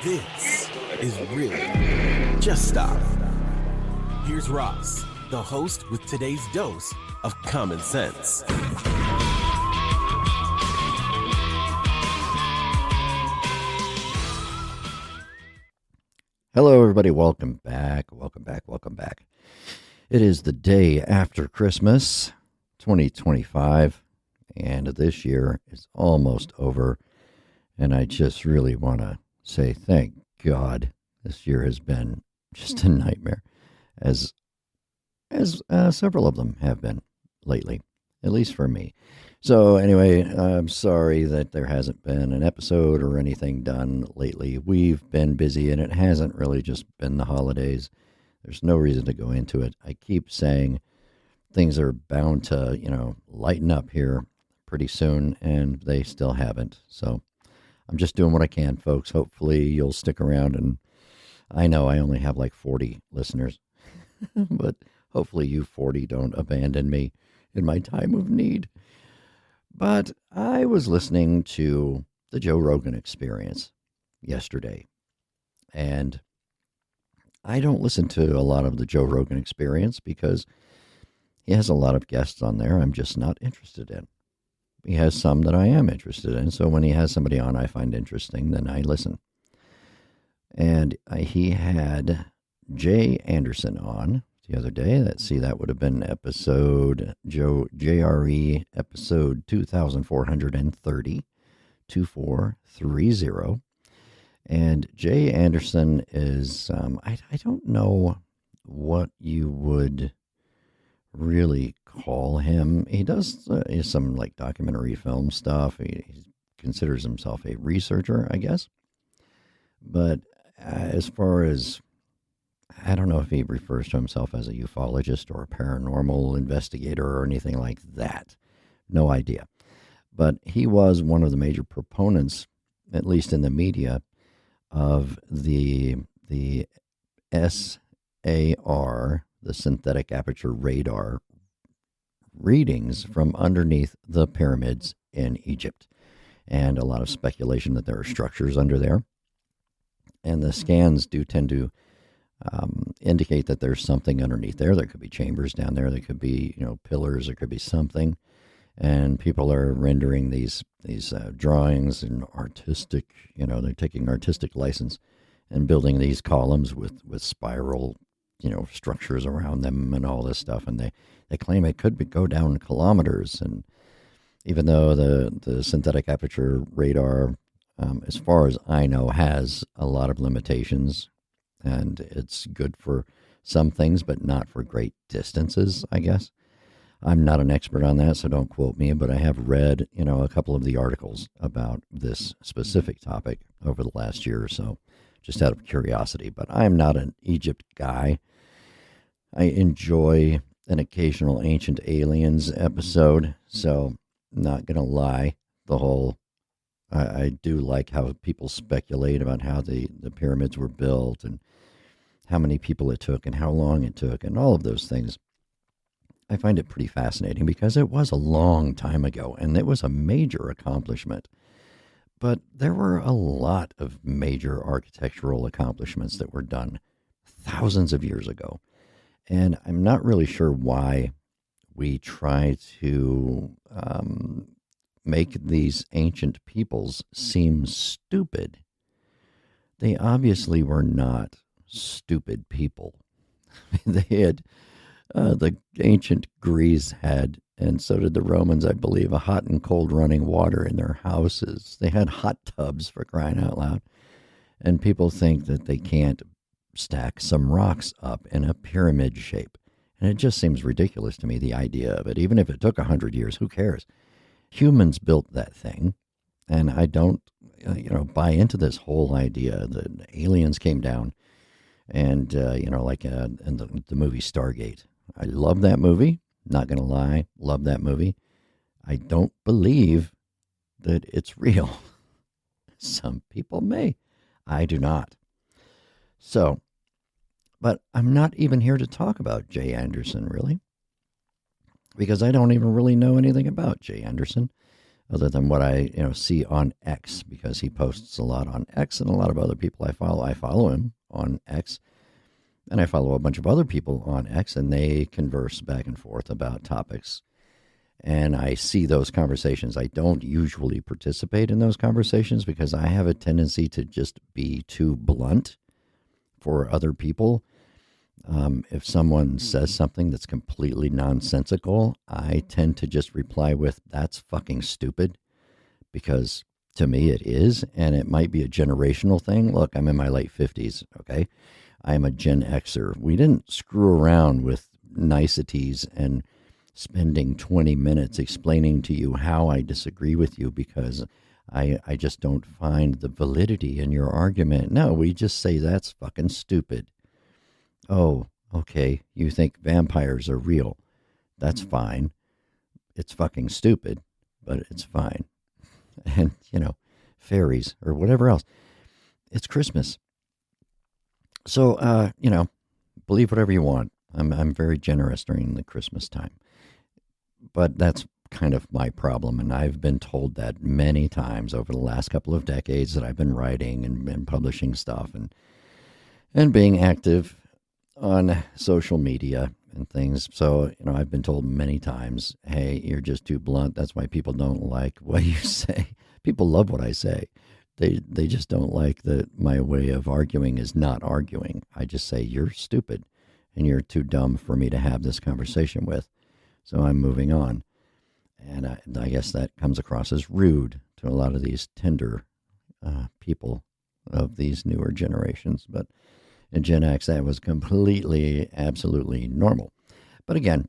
This is really Just Stop. Here's Ross, the host with today's dose of common sense. Hello, everybody. Welcome back. It is the day after Christmas, 2025, and this year is almost over. And I just really want to say thank God this year has been just a nightmare, as several of them have been lately, at least for me. So anyway, I'm sorry that there hasn't been an episode or anything done lately. We've been busy, and it hasn't really just been the holidays. There's no reason to go into it. I keep saying things are bound to, lighten up here pretty soon, and they still haven't. So I'm just doing what I can, folks. Hopefully you'll stick around, and I know I only have like 40 listeners, but hopefully you 40 don't abandon me in my time of need. But I was listening to the Joe Rogan Experience yesterday, and I don't listen to a lot of the Joe Rogan Experience because he has a lot of guests on there I'm just not interested in. He has some that I am interested in, so when he has somebody on I find interesting, then I listen. And he had Jay Anderson on the other day. That would have been episode JRE episode 2430, 2430. And Jay Anderson is I don't know what you would really call him. He does some like documentary film stuff. He considers himself a researcher, I guess. But as far as, I don't know if he refers to himself as a ufologist or a paranormal investigator or anything like that. No idea. But he was one of the major proponents, at least in the media, of the SAR, the synthetic aperture radar readings from underneath the pyramids in Egypt. And a lot of speculation that there are structures under there. And the scans do tend to indicate that there's something underneath there. There could be chambers down there. There could be, pillars. There could be something. And people are rendering these drawings and artistic, they're taking artistic license and building these columns with spiral, structures around them and all this stuff. And they claim it could go down kilometers. And even though the synthetic aperture radar, as far as I know, has a lot of limitations, and it's good for some things, but not for great distances, I guess. I'm not an expert on that, so don't quote me, but I have read, a couple of the articles about this specific topic over the last year or so, just out of curiosity. But I'm not an Egypt guy. I enjoy an occasional Ancient Aliens episode, so not going to lie, I do like how people speculate about how the pyramids were built and how many people it took and how long it took and all of those things. I find it pretty fascinating because it was a long time ago and it was a major accomplishment. But there were a lot of major architectural accomplishments that were done thousands of years ago. And I'm not really sure why we try to make these ancient peoples seem stupid. They obviously were not stupid people. They had, the ancient Greeks had, and so did the Romans, I believe, a hot and cold running water in their houses. They had hot tubs, for crying out loud. And people think that they can't stack some rocks up in a pyramid shape. And it just seems ridiculous to me, the idea of it. Even if it took 100 years, who cares? Humans built that thing. And I don't, buy into this whole idea that aliens came down and, like in the movie Stargate. I love that movie. Not going to lie. Love that movie. I don't believe that it's real. Some people may. I do not. So, but I'm not even here to talk about Jay Anderson, really, because I don't even really know anything about Jay Anderson. other than what I see on X, because he posts a lot on X, and a lot of other people I follow. I follow him on X, and I follow a bunch of other people on X, and they converse back and forth about topics. And I see those conversations. I don't usually participate in those conversations because I have a tendency to just be too blunt for other people. If someone says something that's completely nonsensical, I tend to just reply with, "That's fucking stupid," because to me it is, and it might be a generational thing. Look, I'm in my late 50s, okay? I'm a Gen Xer. We didn't screw around with niceties and spending 20 minutes explaining to you how I disagree with you because I just don't find the validity in your argument. No, we just say that's fucking stupid. Oh, okay, you think vampires are real. That's fine. It's fucking stupid, but it's fine. And, fairies or whatever else. It's Christmas. So, believe whatever you want. I'm very generous during the Christmas time. But that's kind of my problem, and I've been told that many times over the last couple of decades that I've been writing and publishing stuff and being active on social media and things. So, I've been told many times, hey, you're just too blunt. That's why people don't like what you say. People love what I say. They just don't like that my way of arguing is not arguing. I just say, you're stupid and you're too dumb for me to have this conversation with. So I'm moving on. And I guess that comes across as rude to a lot of these tender people of these newer generations. But in Gen X, that was completely, absolutely normal. But again,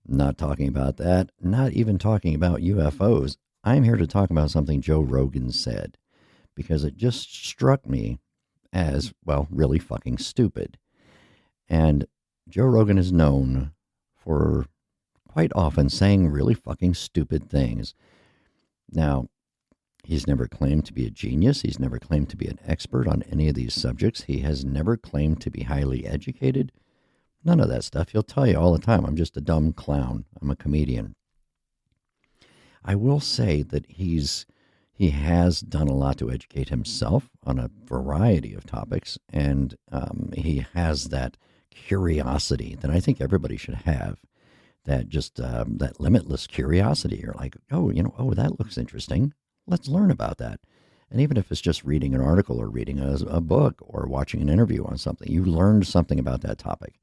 not talking about that, not even talking about UFOs. I'm here to talk about something Joe Rogan said, because it just struck me as, well, really fucking stupid. And Joe Rogan is known for quite often saying really fucking stupid things. Now, he's never claimed to be a genius. He's never claimed to be an expert on any of these subjects. He has never claimed to be highly educated. None of that stuff. He'll tell you all the time, I'm just a dumb clown. I'm a comedian. I will say that he has done a lot to educate himself on a variety of topics, and he has that curiosity that I think everybody should have. That just that limitless curiosity. You're like, oh, that looks interesting. Let's learn about that. And even if it's just reading an article or reading a book or watching an interview on something, you learned something about that topic.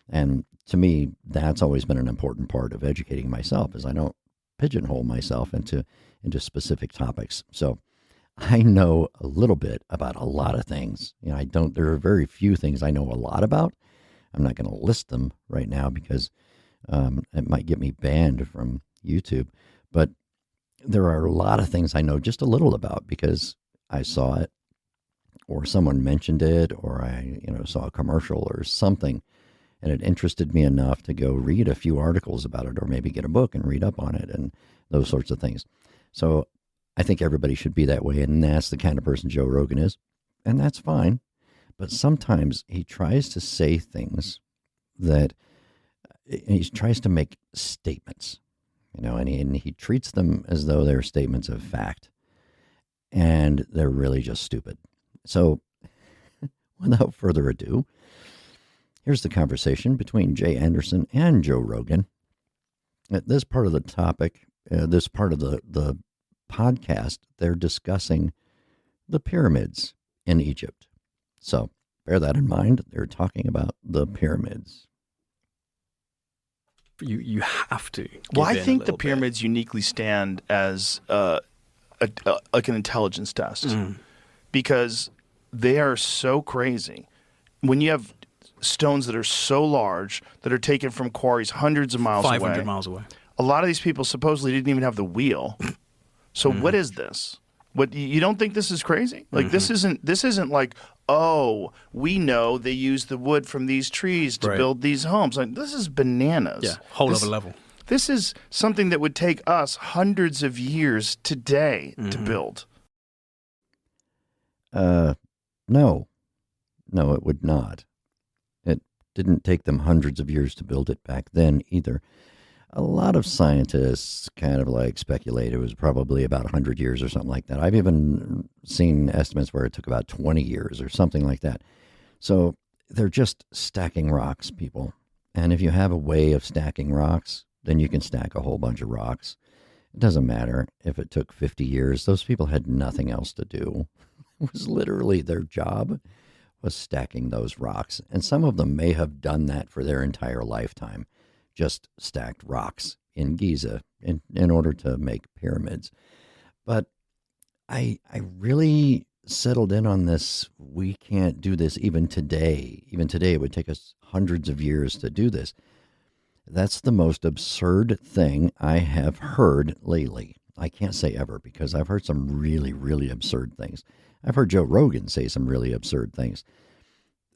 And to me, that's always been an important part of educating myself, is I don't pigeonhole myself into specific topics. So I know a little bit about a lot of things. There are very few things I know a lot about. I'm not going to list them right now because it might get me banned from YouTube. But there are a lot of things I know just a little about because I saw it or someone mentioned it or I saw a commercial or something, and it interested me enough to go read a few articles about it or maybe get a book and read up on it and those sorts of things. So I think everybody should be that way, and that's the kind of person Joe Rogan is, and that's fine. But sometimes he tries to say things that he tries to make statements, and he treats them as though they're statements of fact, and they're really just stupid. So without further ado, here's the conversation between Jay Anderson and Joe Rogan. At this part of the topic, this part of the podcast, they're discussing the pyramids in Egypt. So bear that in mind. They're talking about the pyramids. You have to. Well, I think the pyramids uniquely stand as like an intelligence test because they are so crazy. When you have stones that are so large that are taken from quarries hundreds of miles 500 miles away. A lot of these people supposedly didn't even have the wheel. So what is this? What, you don't think this is crazy? Like this isn't like, oh, we know they use the wood from these trees to build these homes. Like, this is bananas. Yeah, whole other level. This is something that would take us hundreds of years today to build. No, it would not. It didn't take them hundreds of years to build it back then either. A lot of scientists kind of like speculate it was probably about 100 years or something like that. I've even seen estimates where it took about 20 years or something like that. So they're just stacking rocks, people. And if you have a way of stacking rocks, then you can stack a whole bunch of rocks. It doesn't matter if it took 50 years. Those people had nothing else to do. It was literally their job was stacking those rocks. And some of them may have done that for their entire lifetime, just stacked rocks in Giza in order to make pyramids. But I really settled in on this. We can't do this even today. Even today, it would take us hundreds of years to do this. That's the most absurd thing I have heard lately. I can't say ever because I've heard some really, really absurd things. I've heard Joe Rogan say some really absurd things.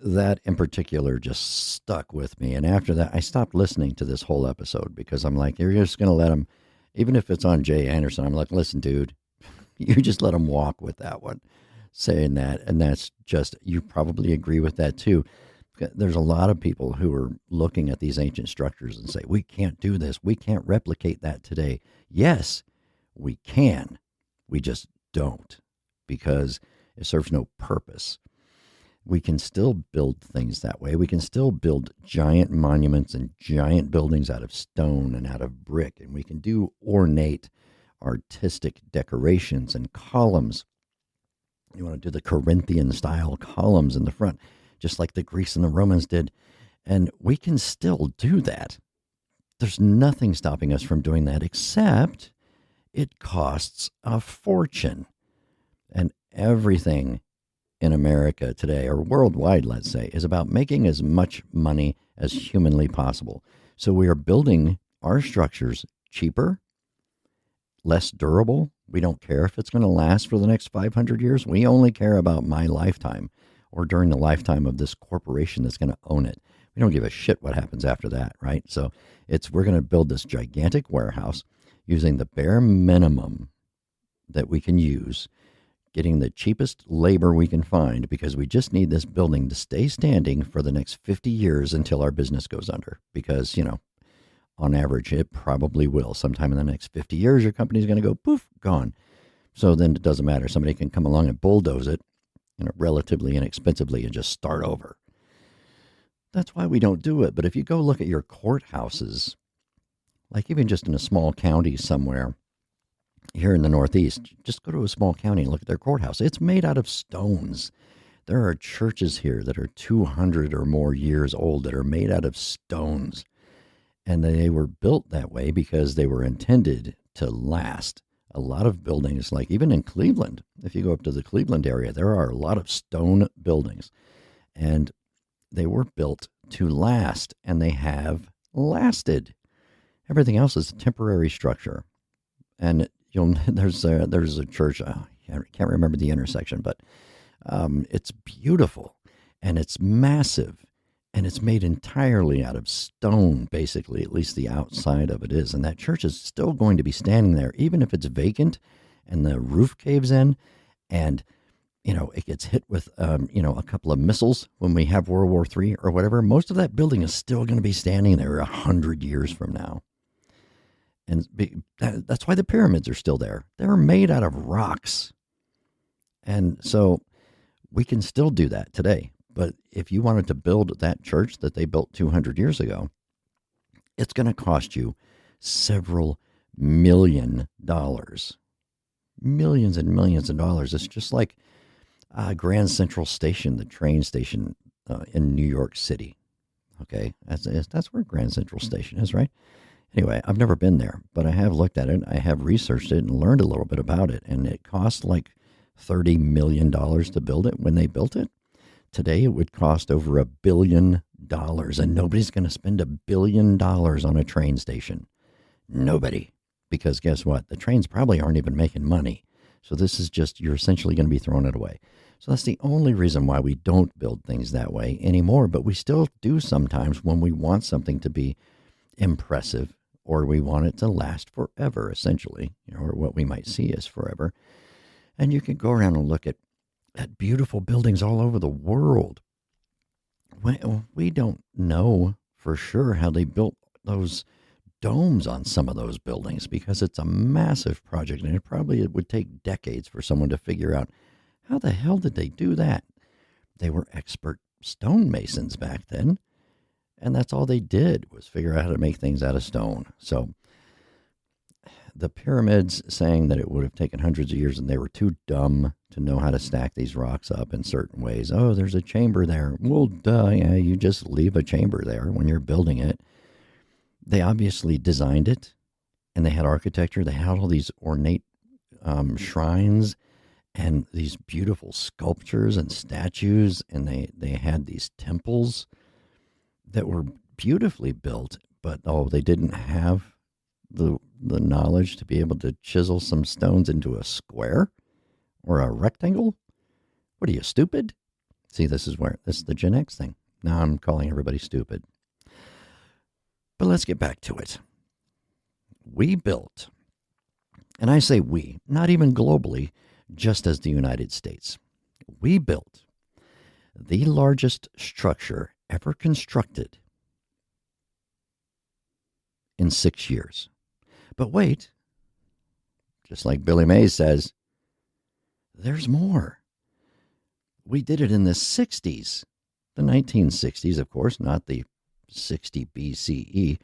That in particular just stuck with me. And after that, I stopped listening to this whole episode because I'm like, you're just going to let him, even if it's on Jay Anderson, I'm like, listen, dude, you just let him walk with that one, saying that. And that's just, you probably agree with that too. There's a lot of people who are looking at these ancient structures and say, we can't do this. We can't replicate that today. Yes, we can. We just don't because it serves no purpose. We can still build things that way. We can still build giant monuments and giant buildings out of stone and out of brick. And we can do ornate, artistic decorations and columns. You want to do the Corinthian style columns in the front, just like the Greeks and the Romans did. And we can still do that. There's nothing stopping us from doing that except it costs a fortune. And everything in America today, or worldwide, let's say, is about making as much money as humanly possible. So we are building our structures cheaper, less durable. We don't care if it's going to last for the next 500 years. We only care about my lifetime or during the lifetime of this corporation that's going to own it. We don't give a shit what happens after that, right? So we're going to build this gigantic warehouse using the bare minimum that we can use, getting the cheapest labor we can find because we just need this building to stay standing for the next 50 years until our business goes under. Because, on average, it probably will. Sometime in the next 50 years, your company's going to go poof, gone. So then it doesn't matter. Somebody can come along and bulldoze it, relatively inexpensively and just start over. That's why we don't do it. But if you go look at your courthouses, like even just in a small county somewhere, here in the Northeast, just go to a small county and look at their courthouse. It's made out of stones. There are churches here that are 200 or more years old that are made out of stones. And they were built that way because they were intended to last. A lot of buildings, like even in Cleveland, if you go up to the Cleveland area, there are a lot of stone buildings. And they were built to last, and they have lasted. Everything else is a temporary structure. And there's a church, I can't remember the intersection, but it's beautiful and it's massive and it's made entirely out of stone, basically, at least the outside of it is. And that church is still going to be standing there, even if it's vacant and the roof caves in and, it gets hit with, a couple of missiles when we have World War III or whatever. Most of that building is still going to be standing there 100 years from now. And that's why the pyramids are still there. They're made out of rocks. And so we can still do that today. But if you wanted to build that church that they built 200 years ago, it's going to cost you several $1 million. Millions and millions of dollars. It's just like Grand Central Station, the train station in New York City. Okay, that's where Grand Central Station is, right? Anyway, I've never been there, but I have looked at it. I have researched it and learned a little bit about it. And it cost like $30 million to build it when they built it. Today, it would cost over $1 billion. And nobody's going to spend $1 billion on a train station. Nobody. Because guess what? The trains probably aren't even making money. So this is just, you're essentially going to be throwing it away. So that's the only reason why we don't build things that way anymore. But we still do sometimes when we want something to be impressive, or we want it to last forever, essentially, or what we might see as forever. And you can go around and look at beautiful buildings all over the world. We don't know for sure how they built those domes on some of those buildings because it's a massive project, and it would take decades for someone to figure out how the hell did they do that. They were expert stonemasons back then, and that's all they did was figure out how to make things out of stone. So the pyramids, saying that it would have taken hundreds of years and they were too dumb to know how to stack these rocks up in certain ways. Oh, there's a chamber there. Well, duh, yeah, you just leave a chamber there when you're building it. They obviously designed it, and they had architecture. They had all these ornate shrines and these beautiful sculptures and statues, and they had these temples that were beautifully built, but they didn't have the knowledge to be able to chisel some stones into a square or a rectangle. What are you, stupid? See, this is the Gen X thing. Now I'm calling everybody stupid. But let's get back to it. We built, and I say we, not even globally, just as the United States. We built the largest structure ever constructed in 6 years. But wait, just like Billy Mays says, there's more. We did it in the 60s, the 1960s, of course, not the 60 BCE,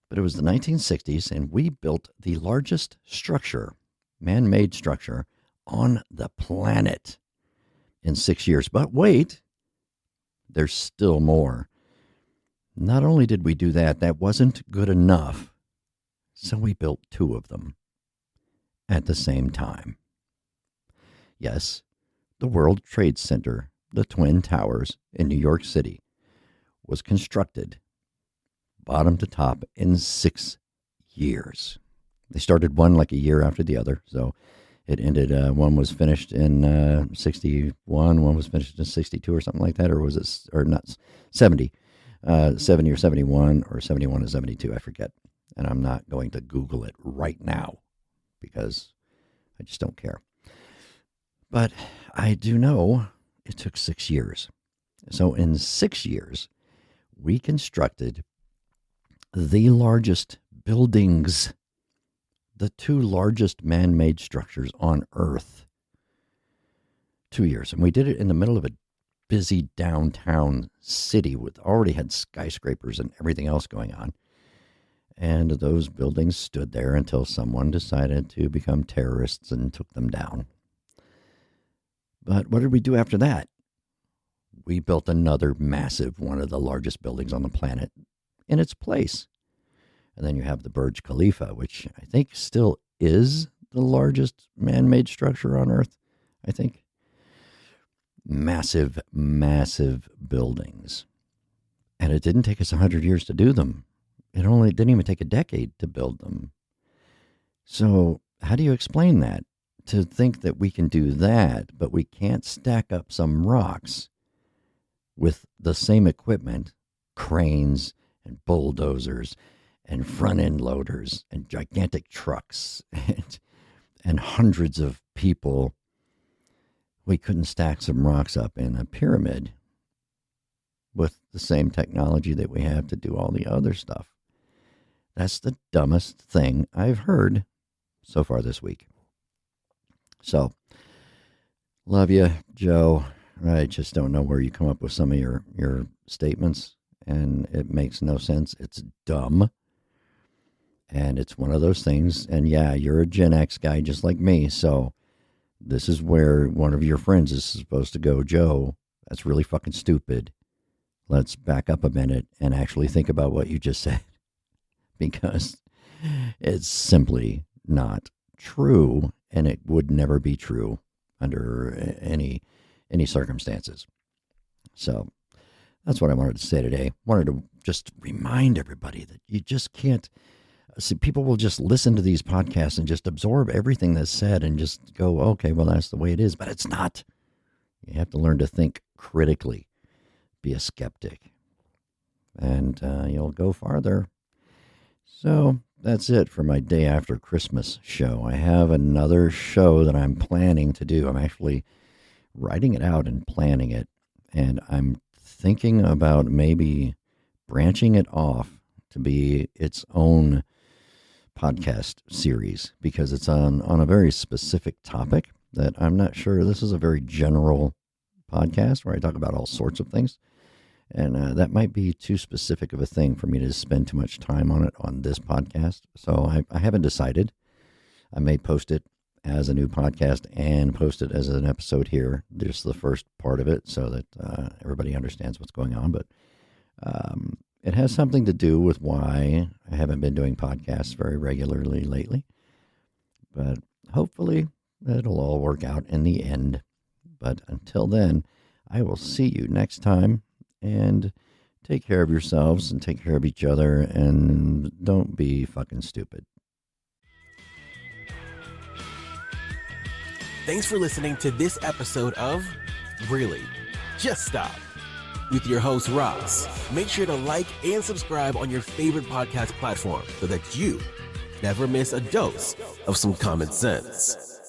but it was the 1960s, and we built the largest structure, man-made structure, on the planet in 6 years. But wait, there's still more. Not only did we do that, that wasn't good enough. So we built 2 of them at the same time. Yes, the World Trade Center, the Twin Towers in New York City, was constructed bottom to top in 6 years. They started one like a year after the other, so it ended, one was finished in 61, one was finished in 62 or something like that, or was it, or not, 70, 70 or 71, or 71 and 72, I forget. And I'm not going to Google it right now because I just don't care. But I do know it took 6 years. So in 6 years, we constructed the largest buildings, the 2 largest man-made structures on Earth. 2 years. And we did it in the middle of a busy downtown city with already had skyscrapers and everything else going on. And those buildings stood there until someone decided to become terrorists and took them down. But what did we do after that? We built another massive, one of the largest buildings on the planet in its place. And then you have the Burj Khalifa, which I think still is the largest man-made structure on Earth, I think. Massive, massive buildings. And it didn't take us 100 years to do them. It didn't even take a decade to build them. So how do you explain that? To think that we can do that, but we can't stack up some rocks with the same equipment, cranes and bulldozers and front-end loaders and gigantic trucks and hundreds of people. We couldn't stack some rocks up in a pyramid with the same technology that we have to do all the other stuff. That's the dumbest thing I've heard so far this week. So, love you, Joe. I just don't know where you come up with some of your statements, and it makes no sense. It's dumb, and it's one of those things. And yeah, you're a Gen X guy just like me, so this is where one of your friends is supposed to go, Joe, that's really fucking stupid. Let's back up a minute and actually think about what you just said, because it's simply not true, and it would never be true under any circumstances. So that's what I wanted to say today. Wanted to just remind everybody that you just can't see, people will just listen to these podcasts and just absorb everything that's said and just go, okay, well, that's the way it is, but it's not. You have to learn to think critically, be a skeptic, and you'll go farther. So that's it for my day after Christmas show. I have another show that I'm planning to do. I'm actually writing it out and planning it, and I'm thinking about maybe branching it off to be its own podcast series because it's on a very specific topic that I'm not sure. This is a very general podcast where I talk about all sorts of things. And that might be too specific of a thing for me to spend too much time on it on this podcast. So I haven't decided. I may post it as a new podcast and post it as an episode here, just the first part of it, so that everybody understands what's going on. But it has something to do with why I haven't been doing podcasts very regularly lately. But hopefully it'll all work out in the end. But until then, I will see you next time. And take care of yourselves and take care of each other and don't be fucking stupid. Thanks for listening to this episode of Really? Just Stop with your host, Ross. Make sure to like and subscribe on your favorite podcast platform so that you never miss a dose of some common sense.